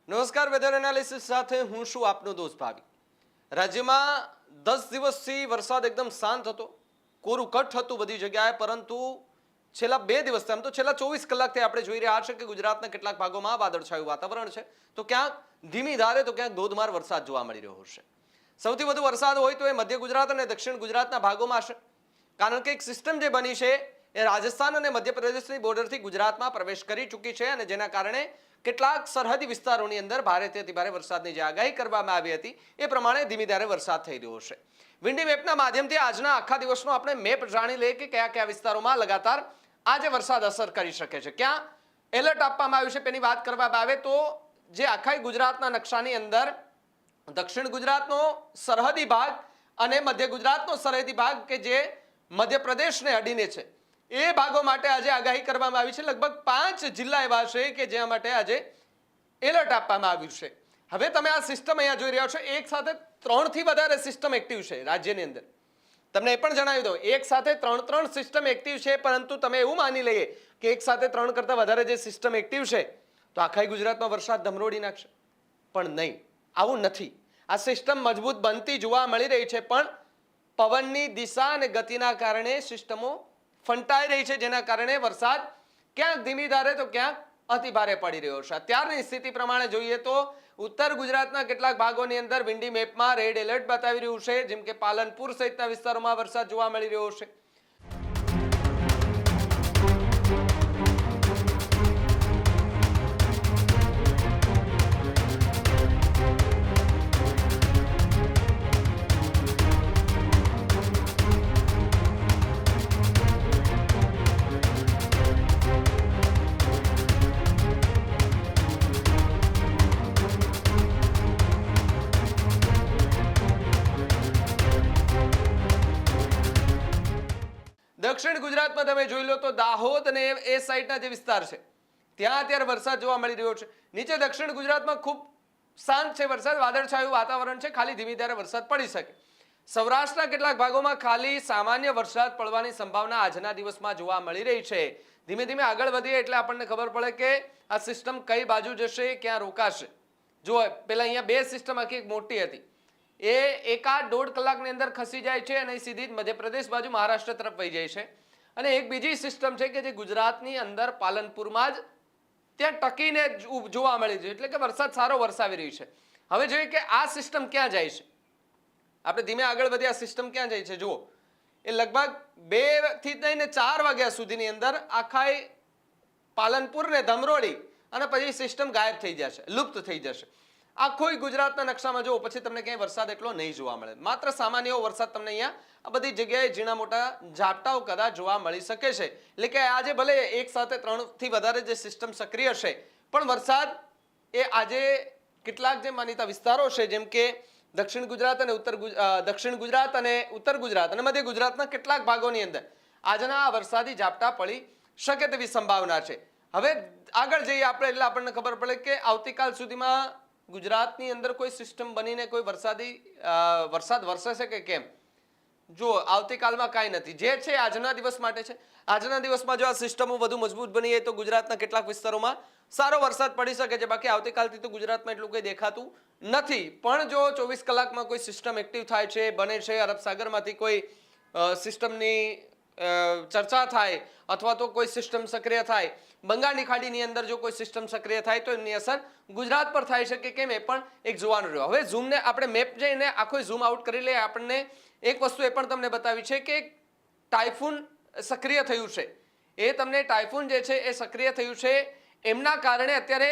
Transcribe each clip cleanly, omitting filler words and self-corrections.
નમસ્કાર, weather analysis સાથે હું છું આપનો દોસ્ત ભાવી. રાજ્યમાં 10 દિવસથી વરસાદ એકદમ શાંત હતો, કોરું કટ હતું બધી જગ્યાએ, પરંતુ છેલ્લા 2 દિવસથી આમ તો છેલ્લા 24 કલાકથી આપણે જોઈ રહ્યા છે કે ગુજરાતના કેટલાક ભાગોમાં વાદળછાયું વાતાવરણ છે, તો ક્યાંક ધીમી ધારે તો ક્યાંક ધોધમાર વરસાદ જોવા મળી રહ્યો છે. સૌથી વધુ વરસાદ હોય તો એ મધ્ય ગુજરાત અને દક્ષિણ ગુજરાતના ભાગોમાં છે, કારણ કે એક સિસ્ટમ જે બની છે એ રાજસ્થાન અને મધ્યપ્રદેશની બોર્ડરથી ગુજરાતમાં પ્રવેશ કરી ચૂકી છે, અને જેના કારણે કેટલાક સરહદી વિસ્તારોની અંદર ભારેથી અતિભારે વરસાદની જે આગાહી કરવામાં આવી હતી એ પ્રમાણે ધીમી ધારે વરસાદ થઈ રહ્યો છે. વિન્ડી મેપના માધ્યમથી આજના આખા દિવસનો આપણે મેપ જાણી લઈએ કે કયા કયા વિસ્તારોમાં લગાતાર આજે વરસાદ અસર કરી શકે છે, ક્યાં એલર્ટ આપવામાં આવ્યું છે. તેની વાત કરવામાં આવે તો જે આખા ગુજરાતના નકશાની અંદર દક્ષિણ ગુજરાતનો સરહદી ભાગ અને મધ્ય ગુજરાતનો સરહદી ભાગ કે જે મધ્યપ્રદેશને અડીને છે, એ ભાગો માટે આજે આગાહી કરવામાં આવી છે. લગભગ 5 જિલ્લા એવા છે કે જ્યાં માટે આજે એલર્ટ આપવામાં આવ્યું છે. હવે તમે આ સિસ્ટમ અહીંયા જોઈ રહ્યા છો, એક સાથે 3 થી વધારે સિસ્ટમ એક્ટિવ છે રાજ્યની અંદર. તમને એ પણ જણાવી દઉં, એક સાથે 3 સિસ્ટમ એક્ટિવ છે, પરંતુ તમે એવું માની લઈએ કે એક સાથે 3 કરતા વધારે જે સિસ્ટમ એક્ટિવ છે તો આખા ગુજરાતમાં વરસાદ ધમરોડી નાખશે, પણ નહીં, આવું નથી. આ સિસ્ટમ મજબૂત બનતી જોવા મળી રહી છે, પણ પવનની દિશા અને ગતિના કારણે સિસ્ટમો ફંટાઈ રહી છે, જેના કારણે વરસાદ ક્યાંક ધીમી ધારે તો ક્યાંક અતિભારે પડી રહ્યો છે. અત્યારની સ્થિતિ પ્રમાણે જોઈએ તો ઉત્તર ગુજરાતના કેટલાક ભાગોની અંદર વિન્ડી મેપમાં રેડ એલર્ટ બતાવી રહ્યું છે, જેમ કે પાલનપુર સહિતના વિસ્તારોમાં વરસાદ જોવા મળી રહ્યો છે. દક્ષિણ ગુજરાતમાં તમે જોઈ લો તો દાહોદ અને એ સાઈડના જે વિસ્તાર છે ત્યાં અત્યારે વરસાદ જોવા મળી રહ્યો છે. નીચે દક્ષિણ ગુજરાતમાં ખૂબ શાંત છે વરસાદ, વાદળછાયું વાતાવરણ છે, ખાલી ધીમી ધારે વરસાદ પડી શકે. સૌરાષ્ટ્રના કેટલાક ભાગોમાં ખાલી સામાન્ય વરસાદ પડવાની સંભાવના આજના દિવસમાં જોવા મળી રહી છે. ધીમે ધીમે આગળ વધીએ એટલે આપણને ખબર પડે કે આ સિસ્ટમ કઈ બાજુ જશે, ક્યાં રોકાશે. જો પેલા અહીંયા 2 સિસ્ટમ આખી એક મોટી હતી, એ 1.5 કલાકની અંદર ખસી જાય છે અને સીધી મધ્યપ્રદેશ બાજુ મહારાષ્ટ્ર તરફ વહી જાય છે. અને એક બીજી સિસ્ટમ છે કે જે ગુજરાતની અંદર પાલનપુરમાં જ ત્યાં ટકીને જોવા મળી છે, એટલે કે વરસાદ સારો વરસાવી રહી છે. હવે જોઈએ કે આ સિસ્ટમ ક્યાં જાય છે. આપણે ધીમે આગળ વધીએ, આ સિસ્ટમ ક્યાં જાય છે જુઓ. એ લગભગ 2 થી લઈને 4 વાગ્યા સુધીની અંદર આખા પાલનપુરને ધમરોડી અને પછી સિસ્ટમ ગાયબ થઈ જશે, લુપ્ત થઈ જશે. આખોય ગુજરાતના નકશામાં જુઓ, પછી તમને ક્યાંય વરસાદ એટલો નહીં જોવા મળે. માત્ર સામાન્ય એવો વરસાદ તમને અહીંયા આ બધી જગ્યાએ ઝીણા મોટા ઝાપટાઓ કદાચ જોવા મળી શકે છે. એટલે કે આજે ભલે એક સાથે 3 થી વધારે જે સિસ્ટમ સક્રિય છે, પણ વરસાદ એ આજે કેટલાક જે માનીતા વિસ્તારો છે, જેમ કે દક્ષિણ ગુજરાત અને ઉત્તર ગુજરાત અને મધ્ય ગુજરાતના કેટલાક ભાગોની અંદર આજના વરસાદી ઝાપટા પડી શકે તેવી સંભાવના છે. હવે આગળ જઈએ આપણે એટલે આપણને ખબર પડે કે આવતીકાલ સુધીમાં ગુજરાતની અંદર કોઈ સિસ્ટમ બનીને કોઈ વરસાદ વરસે કે કેમ. જો આવતીકાલમાં કાંઈ નથી, જે છે આજના દિવસ માટે છે. આજના દિવસમાં જો આ સિસ્ટમો વધુ મજબૂત બની જાય તો ગુજરાતના કેટલાક વિસ્તારોમાં સારો વરસાદ પડી શકે છે. બાકી આવતીકાલથી તો ગુજરાતમાં એટલું કંઈ દેખાતું નથી. પણ જો 24 કલાકમાં કોઈ સિસ્ટમ એક્ટિવ થાય છે, બને છે, અરબ સાગરમાંથી કોઈ સિસ્ટમની ચર્ચા થાય અથવા તો કોઈ સિસ્ટમ સક્રિય થાય, બંગાળની ખાડીની અંદર જો કોઈ સિસ્ટમ સક્રિય થાય તો એમની અસર ગુજરાત પર થાય છે કે કેમ એ પણ એક જોવાનું રહ્યો. હવે ઝૂમને આપણે મેપ જઈને આખો ઝૂમ આઉટ કરી લઈએ. આપણને એક વસ્તુ એ પણ તમને બતાવી છે કે ટાઇફૂન સક્રિય થયું છે. એ તમને ટાઇફૂન જે છે એ સક્રિય થયું છે, એમના કારણે અત્યારે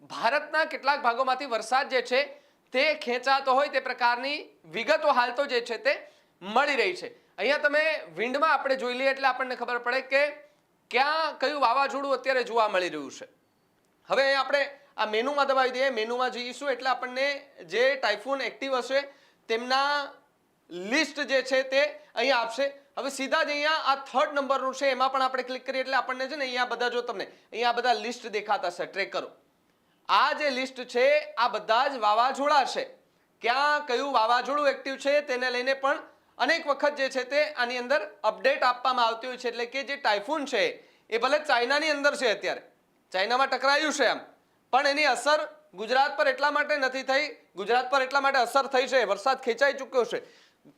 ભારતના કેટલાક ભાગોમાંથી વરસાદ જે છે તે ખેંચાતો હોય તે પ્રકારની વિગતો હાલ તો જે છે તે મળી રહી છે. અહીંયા તમે વિન્ડમાં આપણે જોઈ લઈએ એટલે આપણને ખબર પડે કે ક્યાં કયું વાવાઝોડું અત્યારે જોવા મળી રહ્યું છે. હવે આપણે આ મેનુમાં દબાવી દઈએ, મેનુમાં જઈશું એટલે આપણને જે ટાઇફૂન એક્ટિવ હશે તેમના લિસ્ટ જે છે તે અહીંયા આપશે. હવે સીધા જ અહીંયા આ 3rd નંબરનું છે, એમાં પણ આપણે ક્લિક કરીએ એટલે આપણને છે ને અહીંયા બધા જો તમને અહીંયા બધા લિસ્ટ દેખાતા છે, ટ્રેક કરો. આ જે લિસ્ટ છે આ બધા જ વાવાઝોડા છે. ક્યાં કયું વાવાઝોડું એક્ટિવ છે તેને લઈને પણ અનેક વખત જે છે તે આની અંદર અપડેટ આપવામાં આવતી હોય છે. એટલે કે જે ટાઇફૂન છે એ ભલે ચાઇનાની અંદર છે, અત્યારે ચાઇનામાં ટકરાયું છે આમ, પણ એની અસર ગુજરાત પર એટલા માટે નથી થઈ, ગુજરાત પર એટલા માટે અસર થઈ છે, વરસાદ ખેંચાઈ ચૂક્યો છે.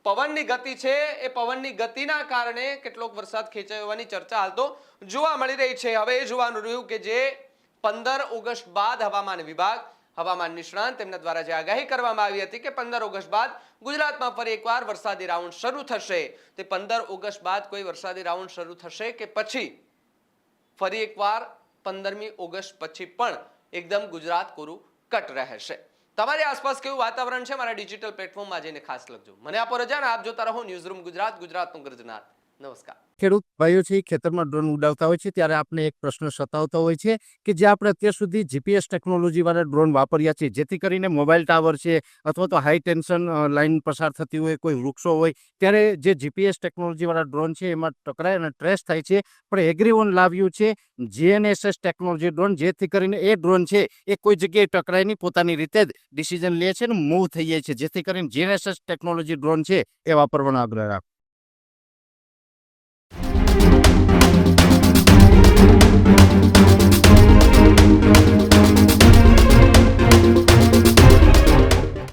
પવનની ગતિ છે, એ પવનની ગતિના કારણે કેટલોક વરસાદ ખેંચાયો હોવાની ચર્ચા હાલ તો જોવા મળી રહી છે. હવે એ જોવાનું રહ્યું કે જે 15 ઓગસ્ટ બાદ હવામાન વિભાગ, હવામાન નિષ્ણાંત તેમના દ્વારા જે આગાહી કરવામાં આવી હતી કે 15 ઓગસ્ટ બાદ ગુજરાતમાં ફરી એકવાર વરસાદી રાઉન્ડ શરૂ થશે, તે 15 ઓગસ્ટ બાદ કોઈ વરસાદી રાઉન્ડ શરૂ થશે કે પછી ફરી એકવાર 15મી ઓગસ્ટ પછી પણ એકદમ ગુજરાત કોરું કટ રહેશે. તમારી આસપાસ કેવું વાતાવરણ છે મારા ડિજિટલ પ્લેટફોર્મમાં જઈને ખાસ લખજો. મને આપો રજા અને આપ જોતા રહો ન્યૂઝ રૂમ ગુજરાત, ગુજરાતનું ગર્જનાર. નમસ્કાર. ખેડૂત ભાઈઓ છે ખેતરમાં ડ્રોન ઉડાવતા હોય છે ત્યારે આપણે એક પ્રશ્ન સતાવતો હોય છે કે જે આપણે અત્યાર સુધી જીપીએસ ટેકનોલોજી વાળા ડ્રોન વાપર્યા છે, જેથી કરીને મોબાઈલ ટાવર છે અથવા તો હાઈ ટેન્શન લાઈન પસાર થતી હોય, કોઈ વૃક્ષો હોય, ત્યારે જે જીપીએસ ટેકનોલોજી વાળા ડ્રોન છે એમાં ટકરાય અને ટ્રેસ થાય છે. પણ એગ્રીવન લાવ્યું છે જીએનએસએસ ટેકનોલોજી ડ્રોન, જેથી કરીને એ ડ્રોન છે એ કોઈ જગ્યાએ ટકરાય નહીં, પોતાની રીતે જ ડિસિઝન લે છે અને મૂવ થઈ જાય છે. જેથી કરીને જીએનએસએસ ટેકનોલોજી ડ્રોન છે એ વાપરવાનો આગ્રહ રાખો.